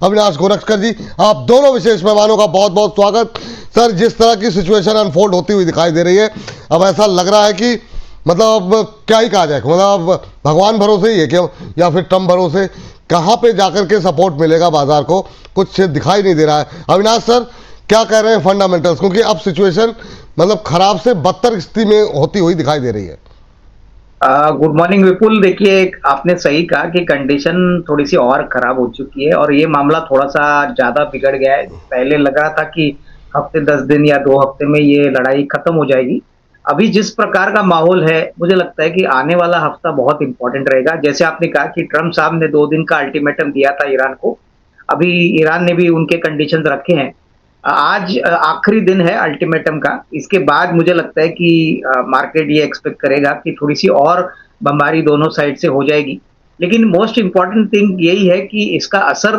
अविनाश गोरखकर जी, आप दोनों विशेष मेहमानों का बहुत बहुत स्वागत। सर, जिस तरह की सिचुएशन अनफोल्ड होती हुई दिखाई दे रही है, अब ऐसा लग रहा है कि मतलब अब क्या ही कहा जाए, मतलब अब भगवान भरोसे ही है क्या, या फिर ट्रम्प भरोसे? कहाँ पे जाकर के सपोर्ट मिलेगा बाजार को, कुछ दिखाई नहीं दे रहा है। अविनाश सर, क्या कह रहे हैं फंडामेंटल्स, क्योंकि अब सिचुएशन मतलब खराब से बदतर स्थिति में होती हुई दिखाई दे रही है। गुड मॉर्निंग विपुल। देखिए, आपने सही कहा कि कंडीशन थोड़ी सी और खराब हो चुकी है और ये मामला थोड़ा सा ज्यादा बिगड़ गया है। पहले लग रहा था कि हफ्ते 10 दिन या 2 हफ्ते में ये लड़ाई खत्म हो जाएगी। अभी जिस प्रकार का माहौल है, मुझे लगता है कि आने वाला हफ्ता बहुत इंपॉर्टेंट रहेगा। जैसे आपने कहा कि ट्रम्प साहब ने 2 दिन का अल्टीमेटम दिया था ईरान को। अभी ईरान ने भी उनके कंडीशंस रखे हैं। आज आखिरी दिन है अल्टीमेटम का। इसके बाद मुझे लगता है कि मार्केट ये एक्सपेक्ट करेगा कि थोड़ी सी और बमबारी दोनों साइड से हो जाएगी। लेकिन मोस्ट इंपॉर्टेंट थिंग यही है कि इसका असर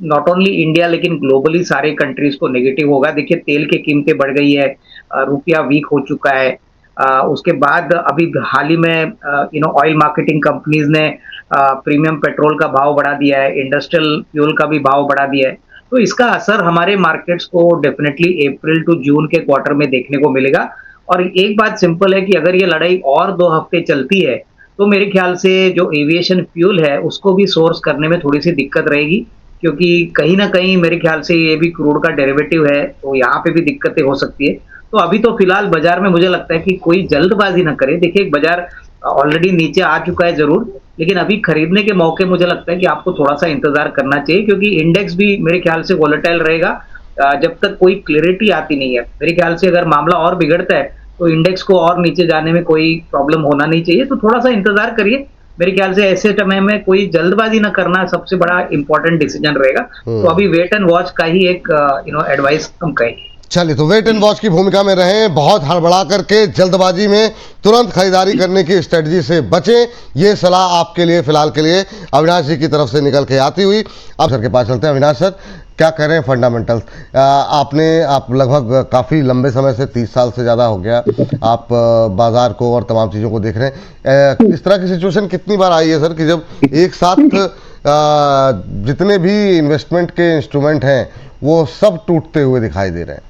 नॉट ओनली इंडिया लेकिन ग्लोबली सारे कंट्रीज को नेगेटिव होगा। देखिए, तेल की कीमतें बढ़ गई है, रुपया वीक हो चुका है। उसके बाद अभी हाल ही में ऑयल मार्केटिंग कंपनीज ने प्रीमियम पेट्रोल का भाव बढ़ा दिया है, इंडस्ट्रियल फ्यूल का भी भाव बढ़ा दिया है। तो इसका असर हमारे मार्केट्स को डेफिनेटली अप्रैल टू जून के क्वार्टर में देखने को मिलेगा। और एक बात सिंपल है कि अगर ये लड़ाई और 2 हफ्ते चलती है तो मेरे ख्याल से जो एविएशन फ्यूल है उसको भी सोर्स करने में थोड़ी सी दिक्कत रहेगी, क्योंकि कहीं ना कहीं मेरे ख्याल से ये भी क्रूड का डेरिवेटिव है, तो यहाँ पे भी दिक्कतें हो सकती है। तो अभी तो फिलहाल बाजार में मुझे लगता है कि कोई जल्दबाजी ना करे। देखिए, बाजार ऑलरेडी नीचे आ चुका है जरूर, लेकिन अभी खरीदने के मौके मुझे लगता है कि आपको थोड़ा सा इंतजार करना चाहिए, क्योंकि इंडेक्स भी मेरे ख्याल से वोलेटाइल रहेगा जब तक कोई क्लियरिटी आती नहीं है। मेरे ख्याल से अगर मामला और बिगड़ता है तो इंडेक्स को और नीचे जाने में कोई प्रॉब्लम होना नहीं चाहिए। तो थोड़ा सा इंतजार करिए। मेरे ख्याल से ऐसे समय में कोई जल्दबाजी ना करना सबसे बड़ा इंपॉर्टेंट डिसीजन रहेगा। तो अभी वेट एंड वॉच का ही एक एडवाइस हम कहेंगे। चलिए, तो वेट एंड वॉच की भूमिका में रहें, बहुत हड़बड़ा करके जल्दबाजी में तुरंत खरीदारी करने की स्ट्रेटजी से बचें, ये सलाह आपके लिए फिलहाल के लिए अविनाश जी की तरफ से निकल के आती हुई। अब सर के पास चलते हैं। अविनाश सर, क्या कह रहे हैं फंडामेंटल्स? आप लगभग काफ़ी लंबे समय से 30 साल से ज़्यादा हो गया आप बाज़ार को और तमाम चीज़ों को देख रहे हैं। इस तरह की सिचुएशन कितनी बार आई है सर कि जब एक साथ जितने भी इन्वेस्टमेंट के इंस्ट्रूमेंट हैं वो सब टूटते हुए दिखाई दे रहे हैं?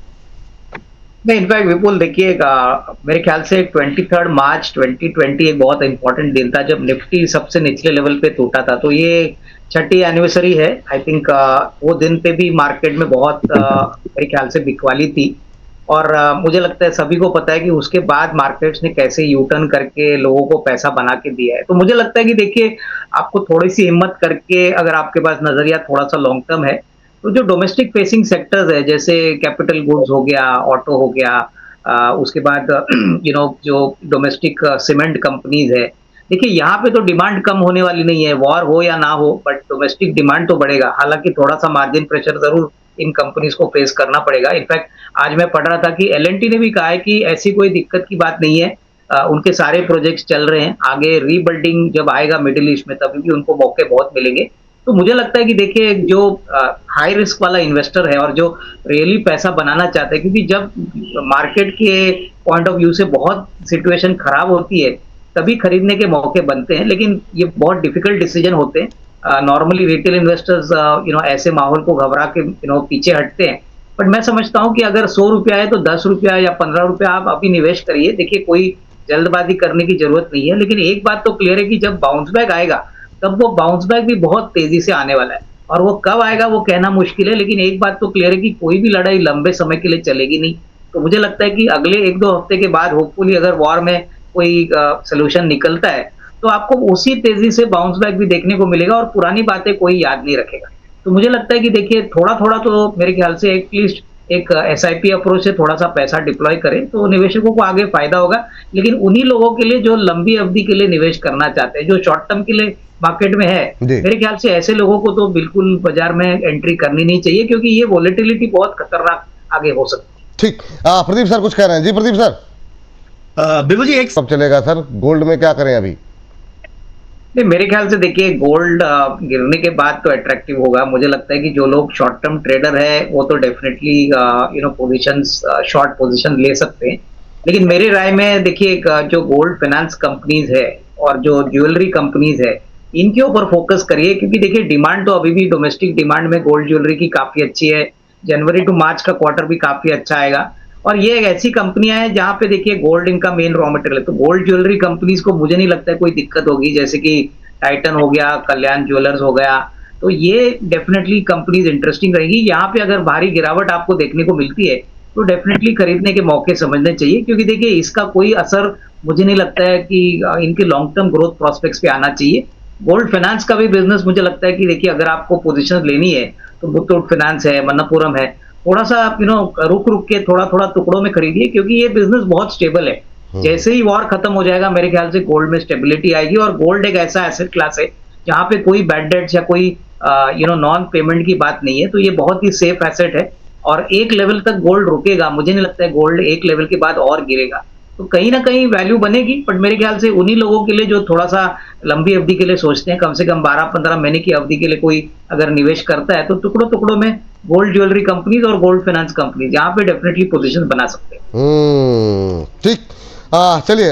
नहीं, इनफैक्ट विपुल, देखिए, मेरे ख्याल से 23 मार्च 2020 एक बहुत इंपॉर्टेंट दिन था जब निफ्टी सबसे निचले लेवल पे टूटा था। तो ये छठी एनिवर्सरी है आई थिंक। वो दिन पे भी मार्केट में बहुत मेरे ख्याल से बिकवाली थी। और मुझे लगता है सभी को पता है कि उसके बाद मार्केट्स ने कैसे यू टर्न करके लोगों को पैसा बना के दिया है। तो मुझे लगता है कि देखिए, आपको थोड़ी सी हिम्मत करके, अगर आपके पास नजरिया थोड़ा सा लॉन्ग टर्म है, तो जो डोमेस्टिक फेसिंग सेक्टर्स है जैसे कैपिटल गुड्स हो गया, ऑटो हो गया, उसके बाद जो डोमेस्टिक सीमेंट कंपनीज है, देखिए यहाँ पे तो डिमांड कम होने वाली नहीं है, वॉर हो या ना हो, बट डोमेस्टिक डिमांड तो बढ़ेगा। हालांकि थोड़ा सा मार्जिन प्रेशर जरूर इन कंपनीज को फेस करना पड़ेगा। इनफैक्ट आज मैं पढ़ रहा था कि एलएनटी ने भी कहा है कि ऐसी कोई दिक्कत की बात नहीं है। उनके सारे प्रोजेक्ट्स चल रहे हैं। आगे रीबिल्डिंग जब आएगा मिडिल ईस्ट में तभी भी उनको मौके बहुत मिलेंगे। तो मुझे लगता है कि देखिए, जो हाई रिस्क वाला इन्वेस्टर है और जो रियली पैसा बनाना चाहता है, क्योंकि जब मार्केट के पॉइंट ऑफ व्यू से बहुत सिचुएशन खराब होती है तभी खरीदने के मौके बनते हैं, लेकिन ये बहुत डिफिकल्ट डिसीजन होते हैं। नॉर्मली रिटेल इन्वेस्टर्स ऐसे माहौल को घबरा के पीछे हटते हैं। बट मैं समझता हूं कि अगर 100 रुपया है तो 10 रुपया या 15 रुपया आप अभी निवेश करिए। देखिए, कोई जल्दबाजी करने की जरूरत नहीं है, लेकिन एक बात तो क्लियर है कि जब बाउंस बैक आएगा तब वो बाउंस बैक भी बहुत तेजी से आने वाला है। और वो कब आएगा वो कहना मुश्किल है, लेकिन एक बात तो क्लियर है कि कोई भी लड़ाई लंबे समय के लिए चलेगी नहीं। तो मुझे लगता है कि अगले 1-2 हफ्ते के बाद होपफुली अगर वॉर में कोई सोल्यूशन निकलता है तो आपको उसी तेजी से बाउंस बैक भी देखने को मिलेगा और पुरानी बातें कोई याद नहीं रखेगा। तो मुझे लगता है कि देखिए, थोड़ा थोड़ा तो मेरे ख्याल से एटलीस्ट एक एसआईपी अप्रोच से थोड़ा सा पैसा डिप्लॉय करें तो निवेशकों को आगे फायदा होगा। लेकिन उन्हीं लोगों के लिए जो लंबी अवधि के लिए निवेश करना चाहते हैं, जो शॉर्ट टर्म के लिए मार्केट में है, जी। मेरे ख्याल से ऐसे लोगों को तो बिल्कुल बाजार में एंट्री करनी नहीं चाहिए, क्योंकि ये वॉलेटिलिटी बहुत खतरनाक आगे हो सकती है। ठीक। प्रदीप सर कुछ कह रहे हैं? जी प्रदीप सर। बिल्कुल जी। एक कब चलेगा सर? गोल्ड में क्या करें अभी? नहीं, मेरे ख्याल से देखिए, गोल्ड गिरने के बाद तो अट्रैक्टिव होगा। मुझे लगता है कि जो लोग शॉर्ट टर्म ट्रेडर है वो तो डेफिनेटली पोजीशंस, शॉर्ट पोजीशन ले सकते हैं। लेकिन मेरी राय में देखिए, जो गोल्ड फाइनेंस कंपनीज है और जो ज्वेलरी कंपनीज है, इनके ऊपर फोकस करिए, क्योंकि देखिए डिमांड तो अभी भी डोमेस्टिक डिमांड में गोल्ड ज्वेलरी की काफी अच्छी है। जनवरी टू मार्च का क्वार्टर भी काफी अच्छा आएगा। और ये एक ऐसी कंपनियां हैं जहां पे देखिए गोल्ड इनका मेन रॉ मटेरियल है, तो गोल्ड ज्वेलरी कंपनीज को मुझे नहीं लगता है कोई दिक्कत होगी, जैसे कि टाइटन हो गया, कल्याण ज्वेलर्स हो गया। तो ये डेफिनेटली कंपनीज इंटरेस्टिंग रहेगी। यहाँ पे अगर भारी गिरावट आपको देखने को मिलती है तो डेफिनेटली खरीदने के मौके समझने चाहिए, क्योंकि देखिए इसका कोई असर मुझे नहीं लगता है कि इनके लॉन्ग टर्म ग्रोथ प्रोस्पेक्ट्स पे आना चाहिए। गोल्ड फाइनेंस का भी बिजनेस मुझे लगता है कि देखिए अगर आपको पोजीशन लेनी है तो मुथूट फाइनेंस है, मणप्पुरम है, थोड़ा सा आप रुक रुक के थोड़ा थोड़ा टुकड़ों में खरीदिए, क्योंकि ये बिजनेस बहुत स्टेबल है। जैसे ही वॉर खत्म हो जाएगा मेरे ख्याल से गोल्ड में स्टेबिलिटी आएगी, और गोल्ड एक ऐसा एसेट क्लास है जहां पे कोई बैड डेट्स या कोई नॉन पेमेंट की बात नहीं है, तो ये बहुत ही सेफ एसेट है। और एक लेवल तक गोल्ड रुकेगा, मुझे नहीं लगता है गोल्ड एक लेवल के बाद और गिरेगा। तो कहीं ना कहीं वैल्यू बनेगी, बट मेरे ख्याल से उन्हीं लोगों के लिए जो थोड़ा सा लंबी अवधि के लिए सोचते हैं, कम से कम 12-15 महीने की अवधि के लिए कोई अगर निवेश करता है तो टुकड़ों टुकड़ों में गोल्ड ज्वेलरी कंपनीज और गोल्ड फाइनेंस कंपनीज यहाँ पे डेफिनेटली पोजीशन बना सकते हैं। ठीक। चलिए